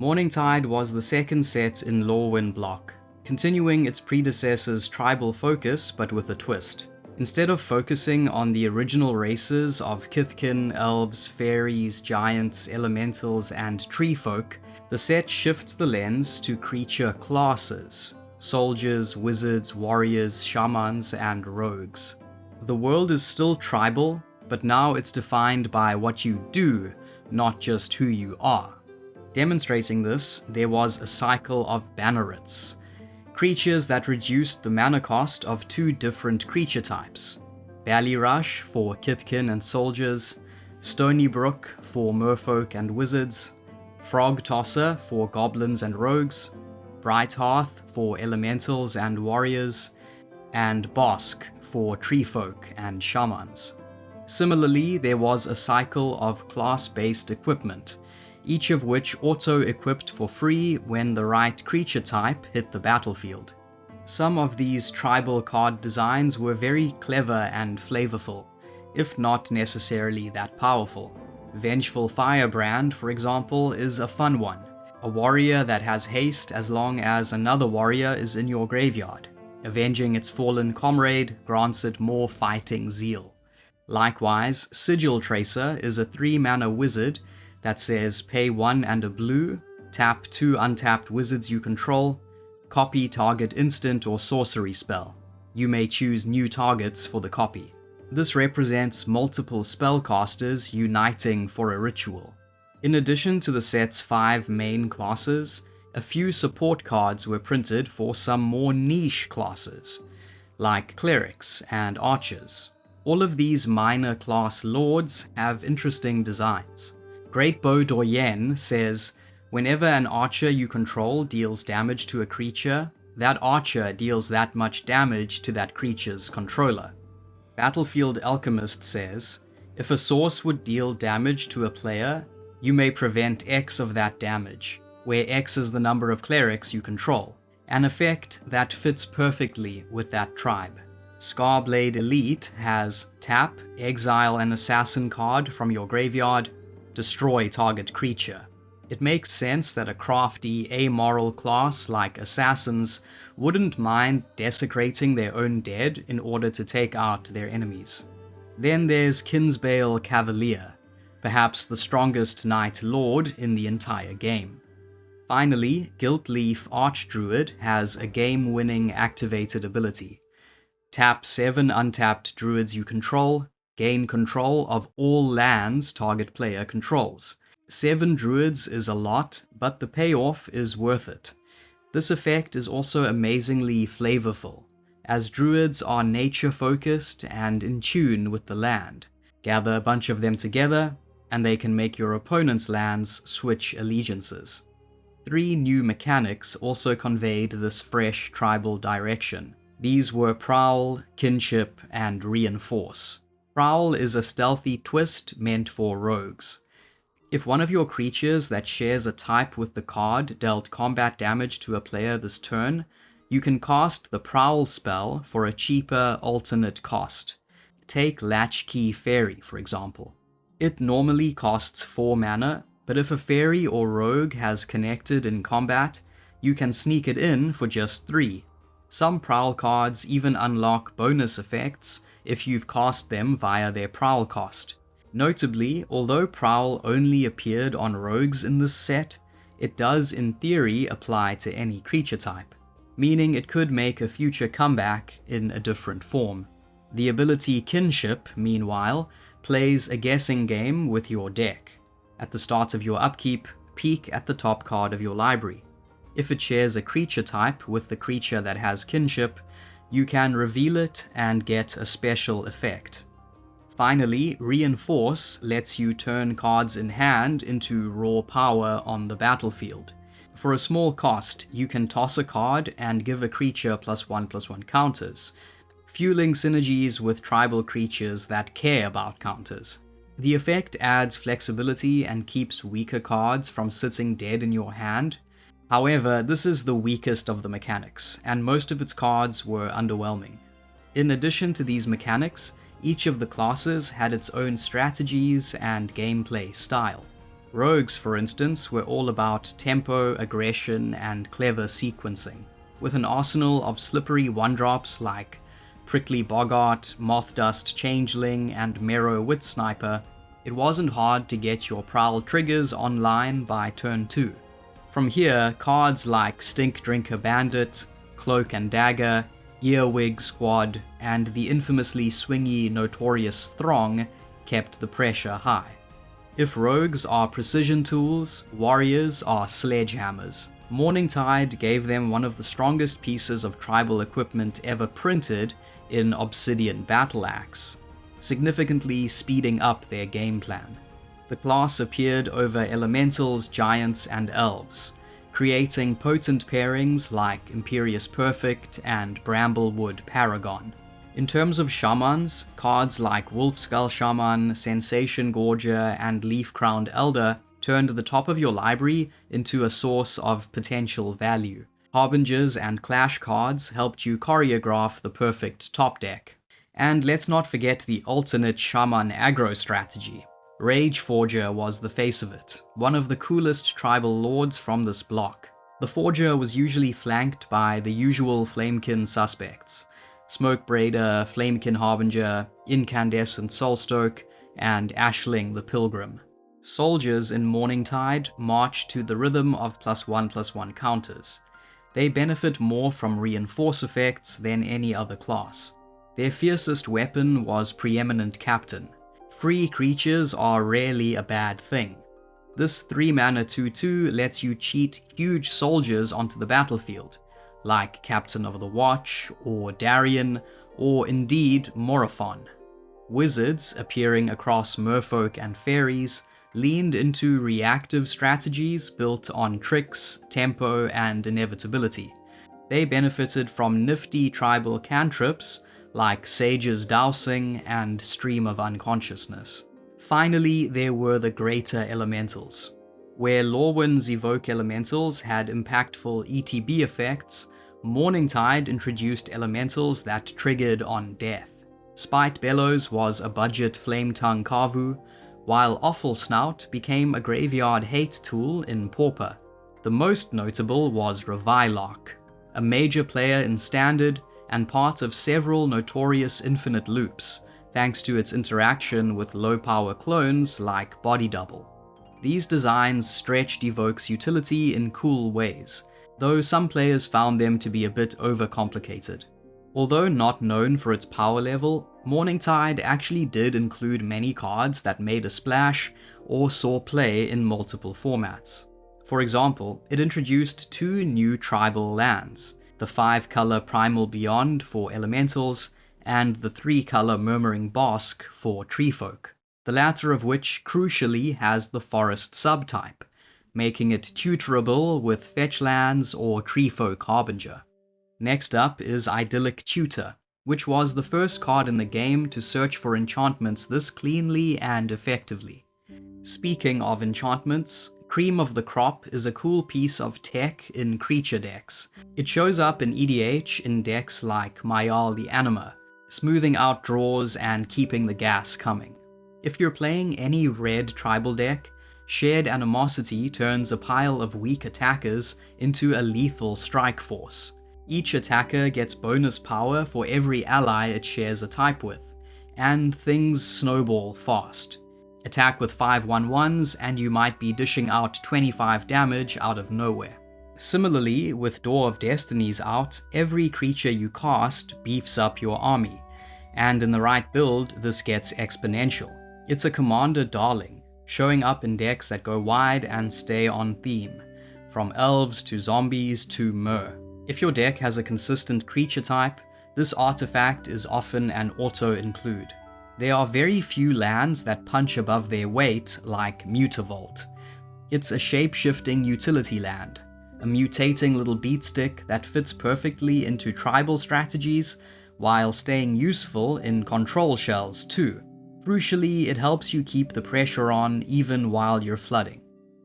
Morningtide was the second set in Lorwyn block, continuing its predecessor's tribal focus but with a twist. Instead of focusing on the original races of Kithkin, elves, fairies, giants, elementals, and tree folk, the set shifts the lens to creature classes: soldiers, wizards, warriors, shamans, and rogues. The world is still tribal, but now it's defined by what you do, not just who you are. Demonstrating this, there was a cycle of bannerets, creatures that reduced the mana cost of two different creature types: Ballyrush for Kithkin and soldiers, Stony Brook for merfolk and wizards, Frog Tosser for goblins and rogues, Bright Hearth for elementals and warriors, and Bosk for treefolk and shamans. Similarly, there was a cycle of class-based equipment, each of which auto-equipped for free when the right creature type hit the battlefield. Some of these tribal card designs were very clever and flavorful, if not necessarily that powerful. Vengeful Firebrand, for example, is a fun one, a warrior that has haste as long as another warrior is in your graveyard. Avenging its fallen comrade grants it more fighting zeal. Likewise, Sigil Tracer is a 3-mana wizard that says pay 1 and a blue, tap 2 untapped wizards you control, copy target instant or sorcery spell. You may choose new targets for the copy. This represents multiple spellcasters uniting for a ritual. In addition to the set's 5 main classes, a few support cards were printed for some more niche classes, like clerics and archers. All of these minor class lords have interesting designs. Greatbow Doyen says, whenever an archer you control deals damage to a creature, that archer deals that much damage to that creature's controller. Battlefield Alchemist says, if a source would deal damage to a player, you may prevent X of that damage, where X is the number of clerics you control, an effect that fits perfectly with that tribe. Scarblade Elite has tap, exile an assassin card from your graveyard, destroy target creature. It makes sense that a crafty, amoral class like assassins wouldn't mind desecrating their own dead in order to take out their enemies. Then there's Kinsbale Cavalier, perhaps the strongest Knight Lord in the entire game. Finally, Guiltleaf Archdruid has a game-winning activated ability. Tap 7 untapped druids you control, gain control of all lands target player controls. 7 druids is a lot, but the payoff is worth it. This effect is also amazingly flavorful, as druids are nature-focused and in tune with the land. Gather a bunch of them together, and they can make your opponent's lands switch allegiances. 3 new mechanics also conveyed this fresh tribal direction. These were Prowl, Kinship, and Reinforce. Prowl is a stealthy twist meant for rogues. If one of your creatures that shares a type with the card dealt combat damage to a player this turn, you can cast the Prowl spell for a cheaper alternate cost. Take Latchkey Fairy, for example. It normally costs 4 mana, but if a fairy or rogue has connected in combat, you can sneak it in for just 3. Some Prowl cards even unlock bonus effects if you've cast them via their Prowl cost. Notably, although Prowl only appeared on rogues in this set, it does in theory apply to any creature type, meaning it could make a future comeback in a different form. The ability Kinship, meanwhile, plays a guessing game with your deck. At the start of your upkeep, peek at the top card of your library. If it shares a creature type with the creature that has Kinship, you can reveal it and get a special effect. Finally, Reinforce lets you turn cards in hand into raw power on the battlefield. For a small cost, you can toss a card and give a creature +1/+1 counters, fueling synergies with tribal creatures that care about counters. The effect adds flexibility and keeps weaker cards from sitting dead in your hand. However, this is the weakest of the mechanics, and most of its cards were underwhelming. In addition to these mechanics, each of the classes had its own strategies and gameplay style. Rogues, for instance, were all about tempo, aggression, and clever sequencing, with an arsenal of slippery one-drops like Prickly Boggart, Moth Dust Changeling, and Marrow Wit Sniper. It wasn't hard to get your Prowl triggers online by turn 2. From here, cards like Stink Drinker Bandit, Cloak and Dagger, Earwig Squad, and the infamously swingy Notorious Throng kept the pressure high. If rogues are precision tools, warriors are sledgehammers. Morningtide gave them one of the strongest pieces of tribal equipment ever printed in Obsidian Battle Axe, significantly speeding up their game plan. The class appeared over elementals, giants, and elves, creating potent pairings like Imperious Perfect and Bramblewood Paragon. In terms of shamans, cards like Wolfskull Shaman, Sensation Gorger, and Leaf-Crowned Elder turned the top of your library into a source of potential value. Harbingers and Clash cards helped you choreograph the perfect top deck. And let's not forget the alternate Shaman aggro strategy. Rage Forger was the face of it, one of the coolest tribal lords from this block. The Forger was usually flanked by the usual Flamekin suspects: Smokebraider, Flamekin Harbinger, Incandescent Soulstoke, and Ashling the Pilgrim. Soldiers in Morningtide march to the rhythm of +1/+1 counters. They benefit more from reinforce effects than any other class. Their fiercest weapon was Preeminent Captain. Free creatures are rarely a bad thing. This 3-mana 2/2 lets you cheat huge soldiers onto the battlefield, like Captain of the Watch, or Darien, or indeed Morophon. Wizards, appearing across merfolk and fairies, leaned into reactive strategies built on tricks, tempo, and inevitability. They benefited from nifty tribal cantrips like Sage's Dowsing and Stream of Unconsciousness. Finally, there were the greater elementals. Where Lorwyn's evoke elementals had impactful ETB effects, Morningtide introduced elementals that triggered on death. Spite Bellows was a budget Flametongue Kavu, while Offal Snout became a graveyard hate tool in Pauper. The most notable was Revilock, a major player in Standard and part of several notorious infinite loops, thanks to its interaction with low-power clones like Body Double. These designs stretched Evoke's utility in cool ways, though some players found them to be a bit overcomplicated. Although not known for its power level, Morningtide actually did include many cards that made a splash or saw play in multiple formats. For example, it introduced 2 new tribal lands, the 5-color Primal Beyond for elementals, and the 3-color Murmuring Bosk for treefolk, the latter of which crucially has the forest subtype, making it tutorable with fetch lands or treefolk Harbinger. Next up is Idyllic Tutor, which was the first card in the game to search for enchantments this cleanly and effectively. Speaking of enchantments, Cream of the Crop is a cool piece of tech in creature decks. It shows up in EDH in decks like Mayal the Anima, smoothing out draws and keeping the gas coming. If you're playing any red tribal deck, Shared Animosity turns a pile of weak attackers into a lethal strike force. Each attacker gets bonus power for every ally it shares a type with, and things snowball fast. Attack with 5/1/1s and you might be dishing out 25 damage out of nowhere. Similarly, with Door of Destinies out, every creature you cast beefs up your army, and in the right build, this gets exponential. It's a commander darling, showing up in decks that go wide and stay on theme, from elves to zombies to Mer. If your deck has a consistent creature type, this artifact is often an auto-include. There are very few lands that punch above their weight like Mutavault. It's a shape-shifting utility land, a mutating little beatstick that fits perfectly into tribal strategies while staying useful in control shells too. Crucially, it helps you keep the pressure on even while you're flooding.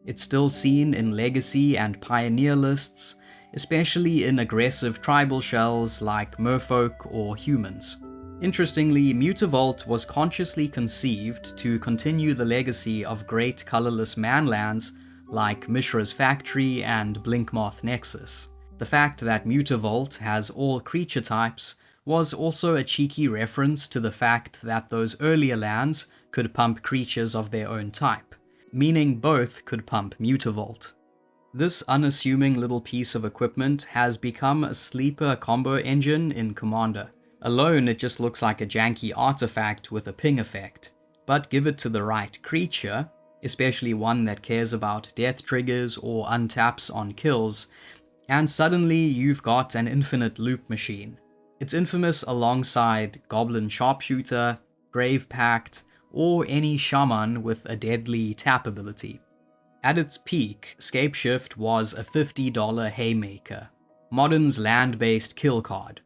It's still seen in Legacy and Pioneer lists, especially in aggressive tribal shells like Merfolk or humans. Interestingly, Mutavault was consciously conceived to continue the legacy of great colorless manlands like Mishra's Factory and Blinkmoth Nexus. The fact that Mutavault has all creature types was also a cheeky reference to the fact that those earlier lands could pump creatures of their own type, meaning both could pump Mutavault. This unassuming little piece of equipment has become a sleeper combo engine in Commander. Alone, it just looks like a janky artifact with a ping effect, but give it to the right creature, especially one that cares about death triggers or untaps on kills, and suddenly you've got an infinite loop machine. It's infamous alongside Goblin Sharpshooter, Grave Pact, or any shaman with a deadly tap ability. At its peak, Scapeshift was a $50 haymaker, Modern's land-based kill card.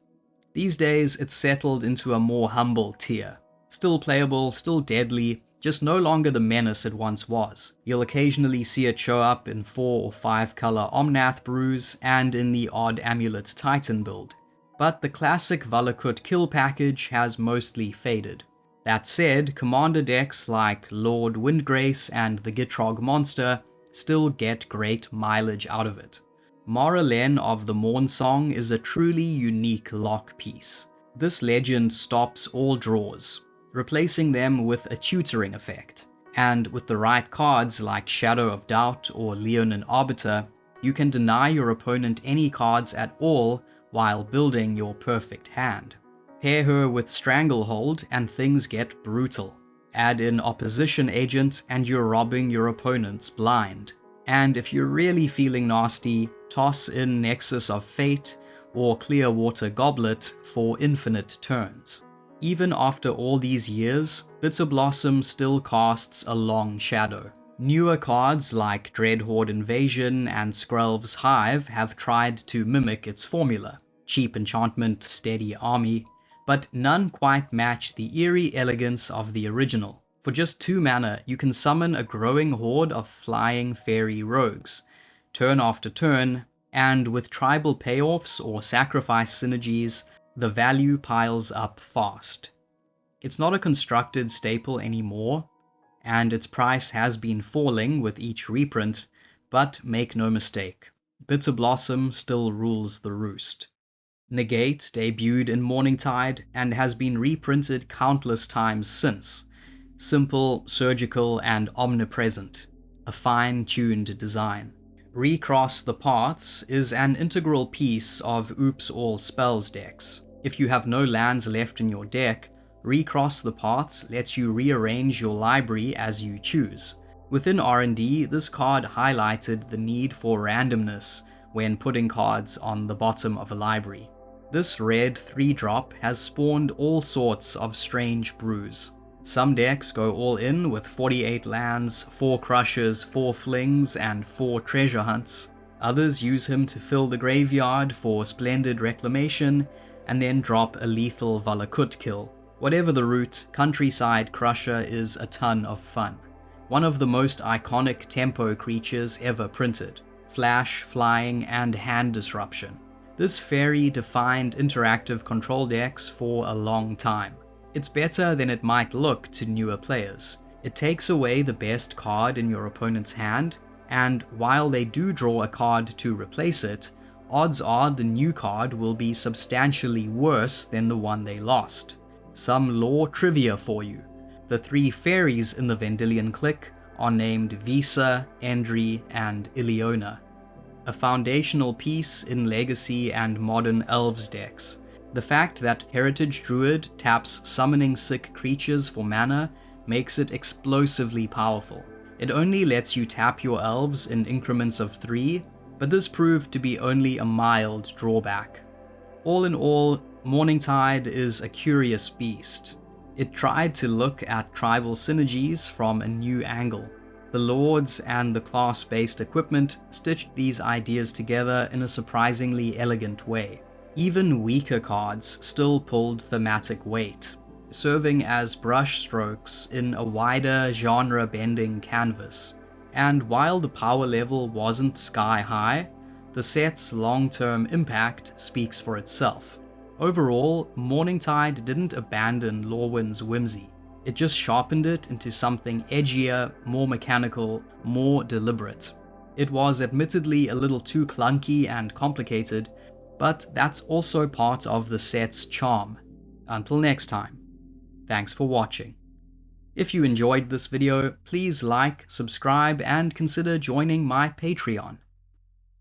These days, it's settled into a more humble tier. Still playable, still deadly, just no longer the menace it once was. You'll occasionally see it show up in 4 or 5 color Omnath brews and in the odd Amulet Titan build. But the classic Valakut kill package has mostly faded. That said, commander decks like Lord Windgrace and the Gitrog Monster still get great mileage out of it. Mara Len of the Morn Song is a truly unique lock piece. This legend stops all draws, replacing them with a tutoring effect. And with the right cards like Shadow of Doubt or Leonin Arbiter, you can deny your opponent any cards at all while building your perfect hand. Pair her with Stranglehold and things get brutal. Add in Opposition Agent and you're robbing your opponents blind. And if you're really feeling nasty, toss in Nexus of Fate or Clearwater Goblet for infinite turns. Even after all these years, Bitter Blossom still casts a long shadow. Newer cards like Dreadhorde Invasion and Skrelv's Hive have tried to mimic its formula. Cheap enchantment, steady army, but none quite match the eerie elegance of the original. For just 2 mana, you can summon a growing horde of flying fairy rogues, turn after turn, and with tribal payoffs or sacrifice synergies, the value piles up fast. It's not a constructed staple anymore, and its price has been falling with each reprint, but make no mistake, Bitter Blossom still rules the roost. Negate debuted in Morningtide and has been reprinted countless times since. Simple, surgical, and omnipresent. A fine-tuned design. Recross the Paths is an integral piece of Oops All Spells decks. If you have no lands left in your deck, Recross the Paths lets you rearrange your library as you choose. Within R&D, this card highlighted the need for randomness when putting cards on the bottom of a library. This red 3-drop has spawned all sorts of strange brews. Some decks go all in with 48 lands, 4 crushes, 4 flings, and 4 treasure hunts. Others use him to fill the graveyard for splendid reclamation, and then drop a lethal Valakut kill. Whatever the route, Countryside Crusher is a ton of fun. One of the most iconic tempo creatures ever printed. Flash, flying, and hand disruption. This fairy defined interactive control decks for a long time. It's better than it might look to newer players. It takes away the best card in your opponent's hand, and while they do draw a card to replace it, odds are the new card will be substantially worse than the one they lost. Some lore trivia for you. The 3 fairies in the Vendilion clique are named Visa, Endri, and Ileona. A foundational piece in Legacy and Modern Elves decks. The fact that Heritage Druid taps summoning sick creatures for mana makes it explosively powerful. It only lets you tap your elves in increments of 3, but this proved to be only a mild drawback. All in all, Morningtide is a curious beast. It tried to look at tribal synergies from a new angle. The lords and the class-based equipment stitched these ideas together in a surprisingly elegant way. Even weaker cards still pulled thematic weight, serving as brushstrokes in a wider genre-bending canvas. And while the power level wasn't sky high, the set's long-term impact speaks for itself. Overall, Morningtide didn't abandon Lorwyn's whimsy. It just sharpened it into something edgier, more mechanical, more deliberate. It was admittedly a little too clunky and complicated, but that's also part of the set's charm. Until next time, thanks for watching. If you enjoyed this video, please like, subscribe, and consider joining my Patreon.